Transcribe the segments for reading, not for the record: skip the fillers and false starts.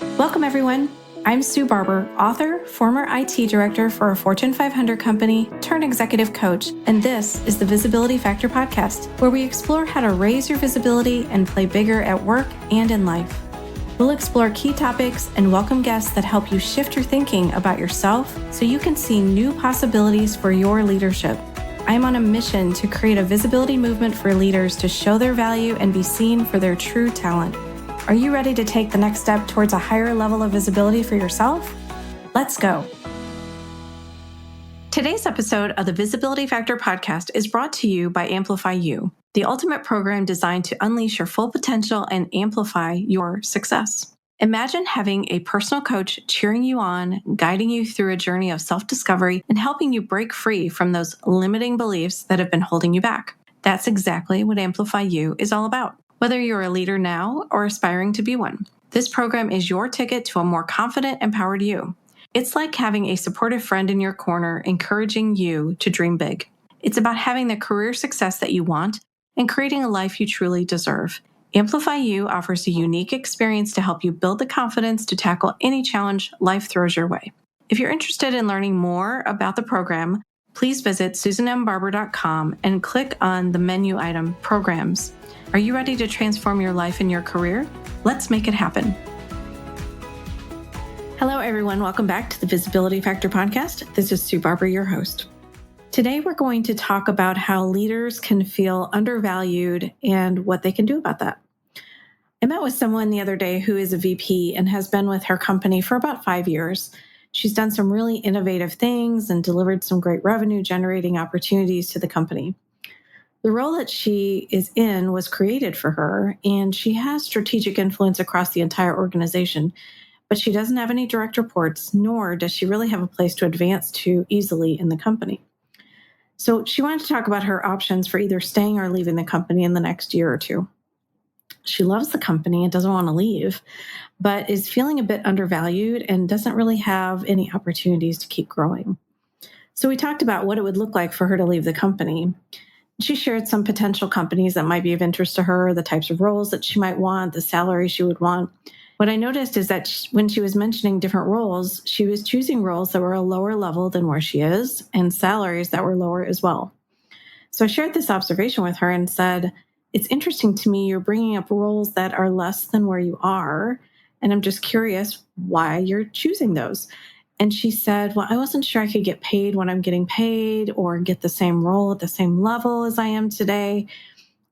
Welcome, everyone. I'm Sue Barber, author, former IT director for a Fortune 500 company turned executive coach, and this is the Visibility Factor podcast, where we explore how to raise your visibility and play bigger at work and in life. We'll explore key topics and welcome guests that help you shift your thinking about yourself so you can see new possibilities for your leadership. I'm on a mission to create a visibility movement for leaders to show their value and be seen for their true talent. Are you ready to take the next step towards a higher level of visibility for yourself? Let's go. Today's episode of the Visibility Factor podcast is brought to you by Amplify You, the ultimate program designed to unleash your full potential and amplify your success. Imagine having a personal coach cheering you on, guiding you through a journey of self-discovery, and helping you break free from those limiting beliefs that have been holding you back. That's exactly what Amplify You is all about. Whether you're a leader now or aspiring to be one, this program is your ticket to a more confident, empowered you. It's like having a supportive friend in your corner encouraging you to dream big. It's about having the career success that you want and creating a life you truly deserve. Amplify You offers a unique experience to help you build the confidence to tackle any challenge life throws your way. If you're interested in learning more about the program, please visit susanmbarber.com and click on the menu item Programs. Are you ready to transform your life and your career? Let's make it happen. Hello, everyone. Welcome back to the Visibility Factor podcast. This is Sue Barber, your host. Today, we're going to talk about how leaders can feel undervalued and what they can do about that. I met with someone the other day who is a VP and has been with her company for about 5 years. She's done some really innovative things and delivered some great revenue generating opportunities to the company. The role that she is in was created for her, and she has strategic influence across the entire organization, but she doesn't have any direct reports, nor does she really have a place to advance to easily in the company. So she wanted to talk about her options for either staying or leaving the company in the next year or two. She loves the company and doesn't want to leave, but is feeling a bit undervalued and doesn't really have any opportunities to keep growing. So we talked about what it would look like for her to leave the company. She shared some potential companies that might be of interest to her, the types of roles that she might want, the salary she would want. What I noticed is that when she was mentioning different roles, she was choosing roles that were a lower level than where she is and salaries that were lower as well. So I shared this observation with her and said, it's interesting to me you're bringing up roles that are less than where you are, and I'm just curious why you're choosing those. And she said, well, I wasn't sure I could get paid what I'm getting paid or get the same role at the same level as I am today.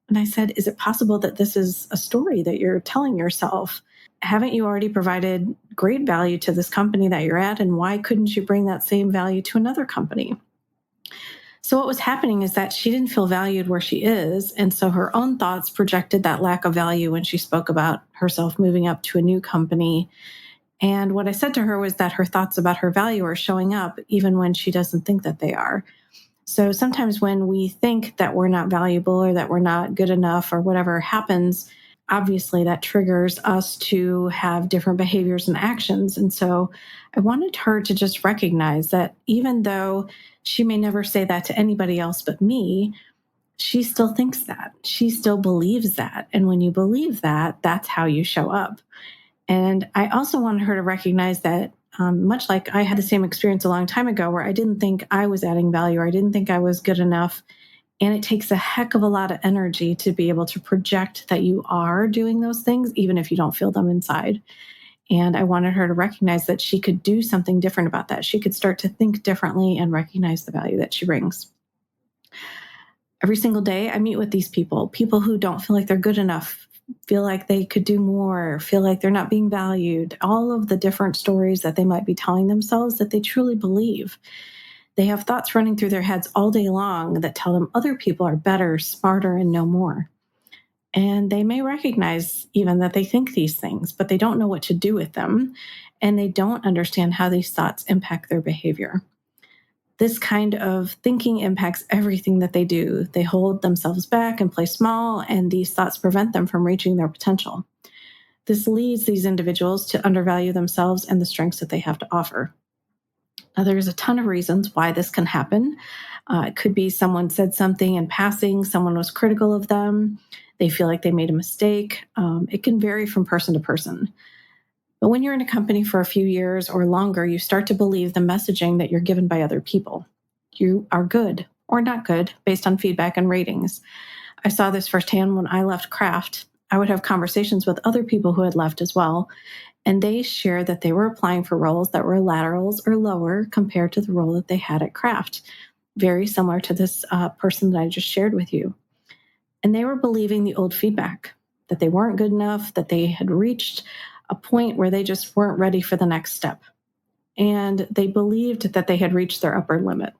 And I said, is it possible that this is a story that you're telling yourself? Haven't you already provided great value to this company that you're at? And why couldn't you bring that same value to another company? So what was happening is that she didn't feel valued where she is. And so her own thoughts projected that lack of value when she spoke about herself moving up to a new company. And what I said to her was that her thoughts about her value are showing up even when she doesn't think that they are. So sometimes when we think that we're not valuable or that we're not good enough or whatever happens, obviously that triggers us to have different behaviors and actions. And so I wanted her to just recognize that even though she may never say that to anybody else but me, she still thinks that. She still believes that. And when you believe that, that's how you show up. And I also wanted her to recognize that much like I had the same experience a long time ago where I didn't think I was adding value or I didn't think I was good enough. And it takes a heck of a lot of energy to be able to project that you are doing those things, even if you don't feel them inside. And I wanted her to recognize that she could do something different about that. She could start to think differently and recognize the value that she brings. Every single day, I meet with these people who don't feel like they're good enough, feel like they could do more, feel like they're not being valued, all of the different stories that they might be telling themselves that they truly believe. They have thoughts running through their heads all day long that tell them other people are better, smarter, and know more. And they may recognize even that they think these things, but they don't know what to do with them, and they don't understand how these thoughts impact their behavior. This kind of thinking impacts everything that they do. They hold themselves back and play small, and these thoughts prevent them from reaching their potential. This leads these individuals to undervalue themselves and the strengths that they have to offer. Now, there's a ton of reasons why this can happen. It could be someone said something in passing, someone was critical of them, they feel like they made a mistake. It can vary from person to person. But when you're in a company for a few years or longer, you start to believe the messaging that you're given by other people. You are good or not good based on feedback and ratings. I saw this firsthand when I left Kraft. I would have conversations with other people who had left as well, and they shared that they were applying for roles that were laterals or lower compared to the role that they had at Kraft. Very similar to this person that I just shared with you. And they were believing the old feedback, that they weren't good enough, that they had reached a point where they just weren't ready for the next step. And they believed that they had reached their upper limit.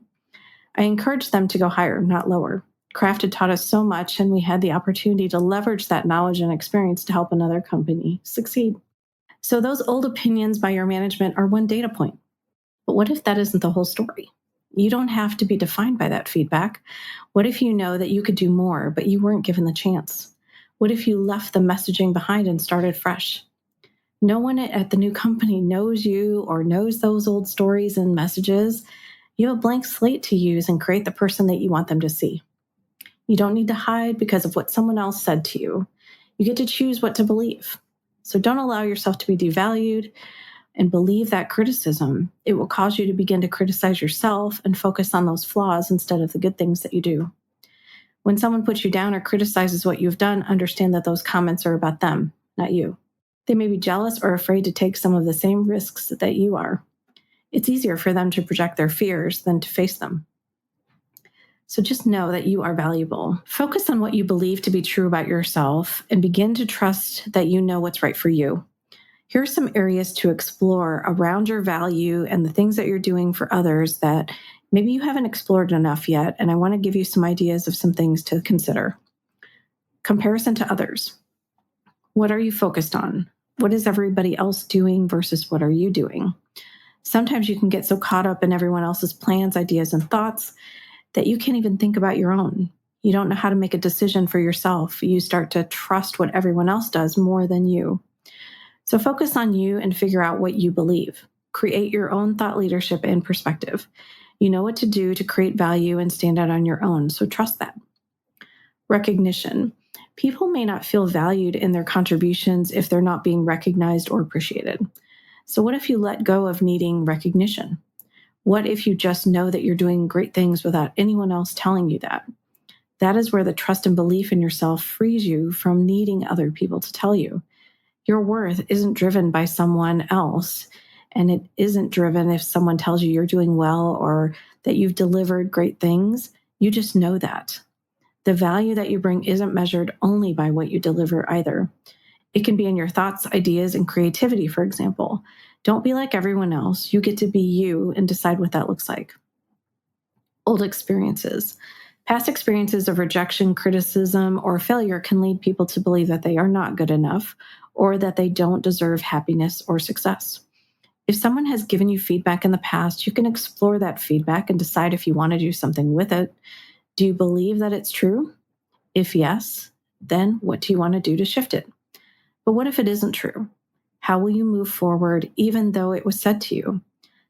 I encouraged them to go higher, not lower. Kraft had taught us so much, and we had the opportunity to leverage that knowledge and experience to help another company succeed. So those old opinions by your management are one data point. But what if that isn't the whole story? You don't have to be defined by that feedback. What if you know that you could do more, but you weren't given the chance? What if you left the messaging behind and started fresh? No one at the new company knows you or knows those old stories and messages. You have a blank slate to use and create the person that you want them to see. You don't need to hide because of what someone else said to you. You get to choose what to believe. So don't allow yourself to be devalued and believe that criticism. It will cause you to begin to criticize yourself and focus on those flaws instead of the good things that you do. When someone puts you down or criticizes what you've done, understand that those comments are about them, not you. They may be jealous or afraid to take some of the same risks that you are. It's easier for them to project their fears than to face them. So just know that you are valuable. Focus on what you believe to be true about yourself and begin to trust that you know what's right for you. Here are some areas to explore around your value and the things that you're doing for others that maybe you haven't explored enough yet, and I want to give you some ideas of some things to consider. Comparison to others. What are you focused on? What is everybody else doing versus what are you doing? Sometimes you can get so caught up in everyone else's plans, ideas, and thoughts that you can't even think about your own. You don't know how to make a decision for yourself. You start to trust what everyone else does more than you. So focus on you and figure out what you believe. Create your own thought leadership and perspective. You know what to do to create value and stand out on your own, so trust that. Recognition. People may not feel valued in their contributions if they're not being recognized or appreciated. So what if you let go of needing recognition? What if you just know that you're doing great things without anyone else telling you that? That is where the trust and belief in yourself frees you from needing other people to tell you. Your worth isn't driven by someone else, and it isn't driven if someone tells you you're doing well or that you've delivered great things. You just know that. The value that you bring isn't measured only by what you deliver either. It can be in your thoughts, ideas, and creativity, for example. Don't be like everyone else. You get to be you and decide what that looks like. Old experiences. Past experiences of rejection, criticism, or failure can lead people to believe that they are not good enough or that they don't deserve happiness or success. If someone has given you feedback in the past, you can explore that feedback and decide if you want to do something with it. Do you believe that it's true? If yes, then what do you want to do to shift it? But what if it isn't true? How will you move forward even though it was said to you?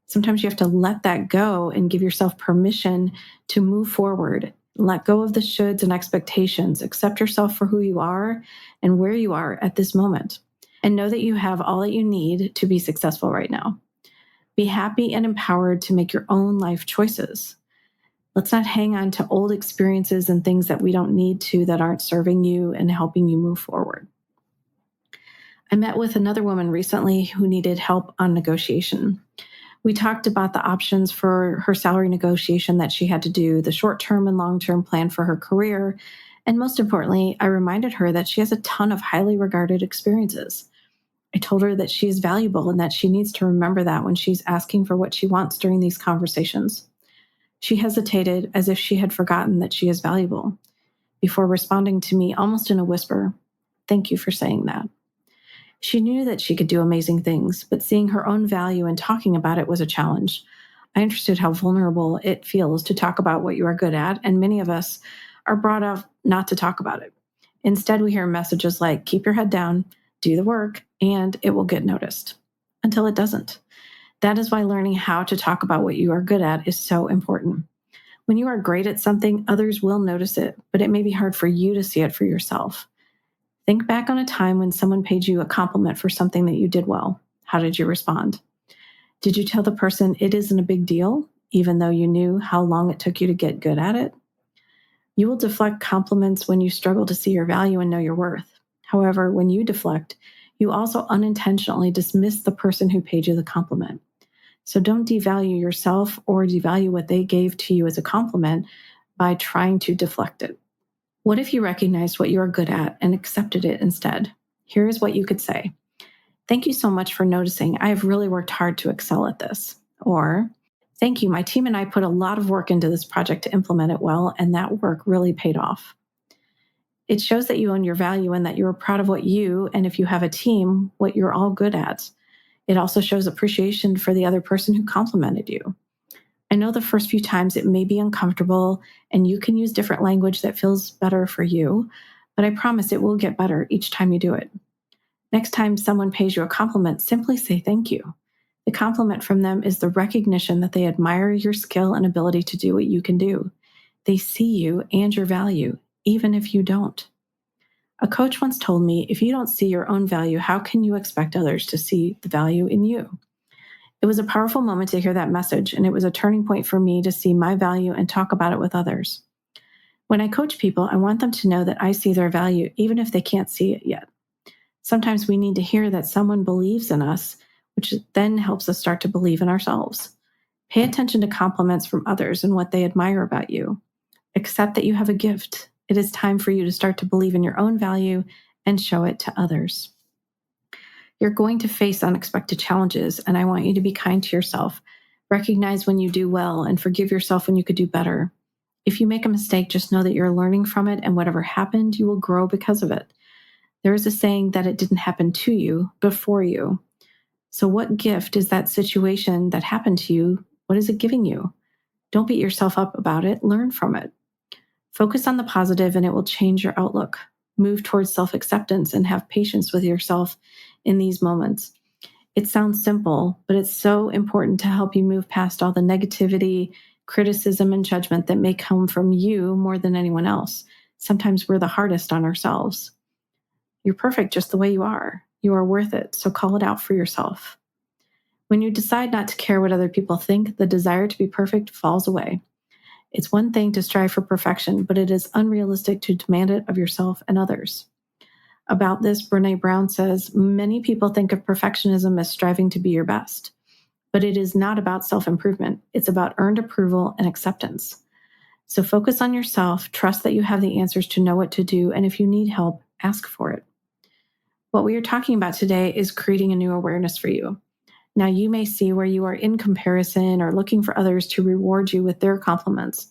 Sometimes you have to let that go and give yourself permission to move forward. Let go of the shoulds and expectations. Accept yourself for who you are and where you are at this moment. And know that you have all that you need to be successful right now. Be happy and empowered to make your own life choices. Let's not hang on to old experiences and things that we don't need to, that aren't serving you and helping you move forward. I met with another woman recently who needed help on negotiation. We talked about the options for her salary negotiation that she had to do, the short-term and long-term plan for her career, and most importantly, I reminded her that she has a ton of highly regarded experiences. I told her that she is valuable and that she needs to remember that when she's asking for what she wants during these conversations. She hesitated as if she had forgotten that she is valuable, before responding to me almost in a whisper, "Thank you for saying that." She knew that she could do amazing things, but seeing her own value and talking about it was a challenge. I understood how vulnerable it feels to talk about what you are good at, and many of us are brought up not to talk about it. Instead, we hear messages like, keep your head down, do the work, and it will get noticed. Until it doesn't. That is why learning how to talk about what you are good at is so important. When you are great at something, others will notice it, but it may be hard for you to see it for yourself. Think back on a time when someone paid you a compliment for something that you did well. How did you respond? Did you tell the person it isn't a big deal, even though you knew how long it took you to get good at it? You will deflect compliments when you struggle to see your value and know your worth. However, when you deflect, you also unintentionally dismiss the person who paid you the compliment. So don't devalue yourself or devalue what they gave to you as a compliment by trying to deflect it. What if you recognized what you are good at and accepted it instead? Here is what you could say. Thank you so much for noticing. I have really worked hard to excel at this. Or, thank you. My team and I put a lot of work into this project to implement it well, and that work really paid off. It shows that you own your value and that you are proud of what you, and if you have a team, what you're all good at. It also shows appreciation for the other person who complimented you. I know the first few times it may be uncomfortable and you can use different language that feels better for you, but I promise it will get better each time you do it. Next time someone pays you a compliment, simply say thank you. The compliment from them is the recognition that they admire your skill and ability to do what you can do. They see you and your value, even if you don't. A coach once told me, if you don't see your own value, how can you expect others to see the value in you? It was a powerful moment to hear that message, and it was a turning point for me to see my value and talk about it with others. When I coach people, I want them to know that I see their value, even if they can't see it yet. Sometimes we need to hear that someone believes in us, which then helps us start to believe in ourselves. Pay attention to compliments from others and what they admire about you. Accept that you have a gift. It is time for you to start to believe in your own value and show it to others. You're going to face unexpected challenges, and I want you to be kind to yourself. Recognize when you do well and forgive yourself when you could do better. If you make a mistake, just know that you're learning from it, and whatever happened, you will grow because of it. There is a saying that it didn't happen to you, but for you. So what gift is that situation that happened to you? What is it giving you? Don't beat yourself up about it. Learn from it. Focus on the positive, and it will change your outlook. Move towards self-acceptance and have patience with yourself in these moments. It sounds simple, but it's so important to help you move past all the negativity, criticism, and judgment that may come from you more than anyone else. Sometimes we're the hardest on ourselves. You're perfect just the way you are. You are worth it, so call it out for yourself. When you decide not to care what other people think, the desire to be perfect falls away. It's one thing to strive for perfection, but it is unrealistic to demand it of yourself and others. About this, Brené Brown says, many people think of perfectionism as striving to be your best, but it is not about self-improvement. It's about earned approval and acceptance. So focus on yourself, trust that you have the answers to know what to do, and if you need help, ask for it. What we are talking about today is creating a new awareness for you. Now, you may see where you are in comparison or looking for others to reward you with their compliments.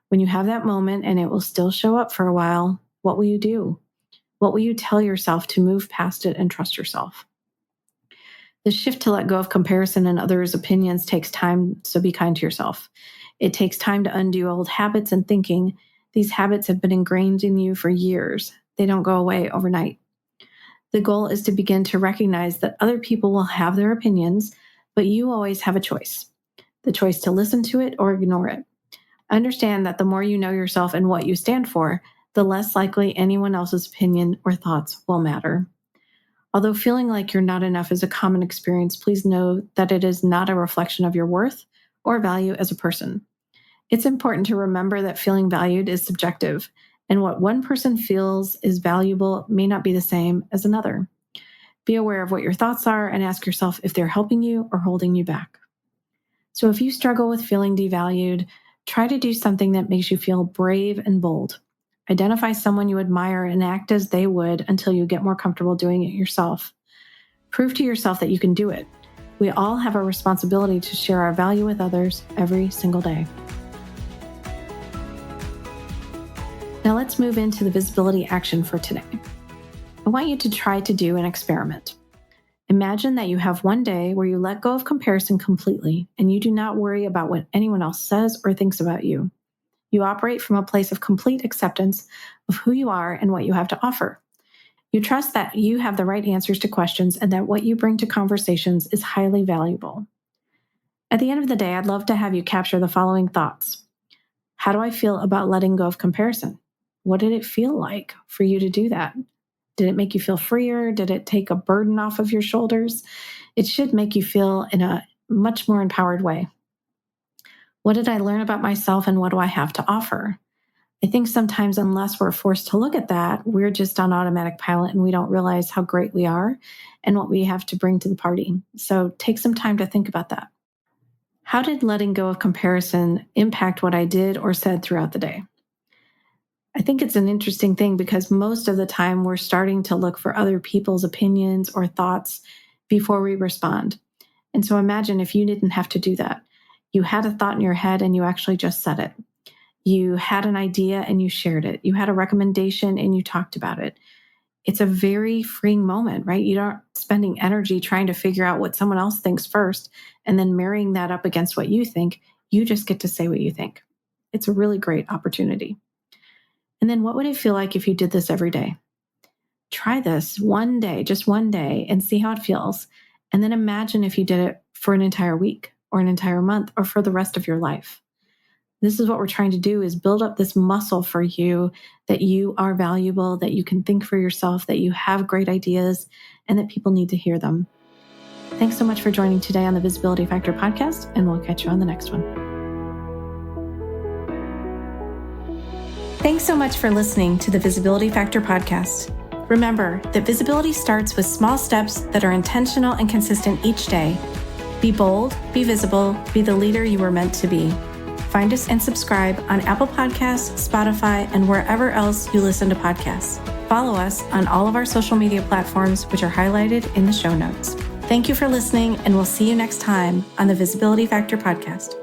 When you have that moment, and it will still show up for a while, what will you do? What will you tell yourself to move past it and trust yourself? The shift to let go of comparison and others' opinions takes time, so be kind to yourself. It takes time to undo old habits and thinking. These habits have been ingrained in you for years. They don't go away overnight. The goal is to begin to recognize that other people will have their opinions, but you always have a choice. The choice to listen to it or ignore it. Understand that the more you know yourself and what you stand for, the less likely anyone else's opinion or thoughts will matter. Although feeling like you're not enough is a common experience, please know that it is not a reflection of your worth or value as a person. It's important to remember that feeling valued is subjective, and what one person feels is valuable may not be the same as another. Be aware of what your thoughts are and ask yourself if they're helping you or holding you back. So if you struggle with feeling devalued, try to do something that makes you feel brave and bold. Identify someone you admire and act as they would until you get more comfortable doing it yourself. Prove to yourself that you can do it. We all have a responsibility to share our value with others every single day. Now let's move into the visibility action for today. I want you to try to do an experiment. Imagine that you have one day where you let go of comparison completely and you do not worry about what anyone else says or thinks about you. You operate from a place of complete acceptance of who you are and what you have to offer. You trust that you have the right answers to questions and that what you bring to conversations is highly valuable. At the end of the day, I'd love to have you capture the following thoughts. How do I feel about letting go of comparison? What did it feel like for you to do that? Did it make you feel freer? Did it take a burden off of your shoulders? It should make you feel in a much more empowered way. What did I learn about myself and what do I have to offer? I think sometimes, unless we're forced to look at that, we're just on automatic pilot and we don't realize how great we are and what we have to bring to the party. So take some time to think about that. How did letting go of comparison impact what I did or said throughout the day? I think it's an interesting thing because most of the time we're starting to look for other people's opinions or thoughts before we respond. And so imagine if you didn't have to do that. You had a thought in your head and you actually just said it. You had an idea and you shared it. You had a recommendation and you talked about it. It's a very freeing moment, right? You're not spending energy trying to figure out what someone else thinks first and then marrying that up against what you think. You just get to say what you think. It's a really great opportunity. And then what would it feel like if you did this every day? Try this one day, just one day, and see how it feels. And then imagine if you did it for an entire week or an entire month or for the rest of your life. This is what we're trying to do, is build up this muscle for you that you are valuable, that you can think for yourself, that you have great ideas, and that people need to hear them. Thanks so much for joining today on the Visibility Factor podcast, and we'll catch you on the next one. Thanks so much for listening to the Visibility Factor podcast. Remember that visibility starts with small steps that are intentional and consistent each day. Be bold, be visible, be the leader you were meant to be. Find us and subscribe on Apple Podcasts, Spotify, and wherever else you listen to podcasts. Follow us on all of our social media platforms, which are highlighted in the show notes. Thank you for listening, and we'll see you next time on the Visibility Factor podcast.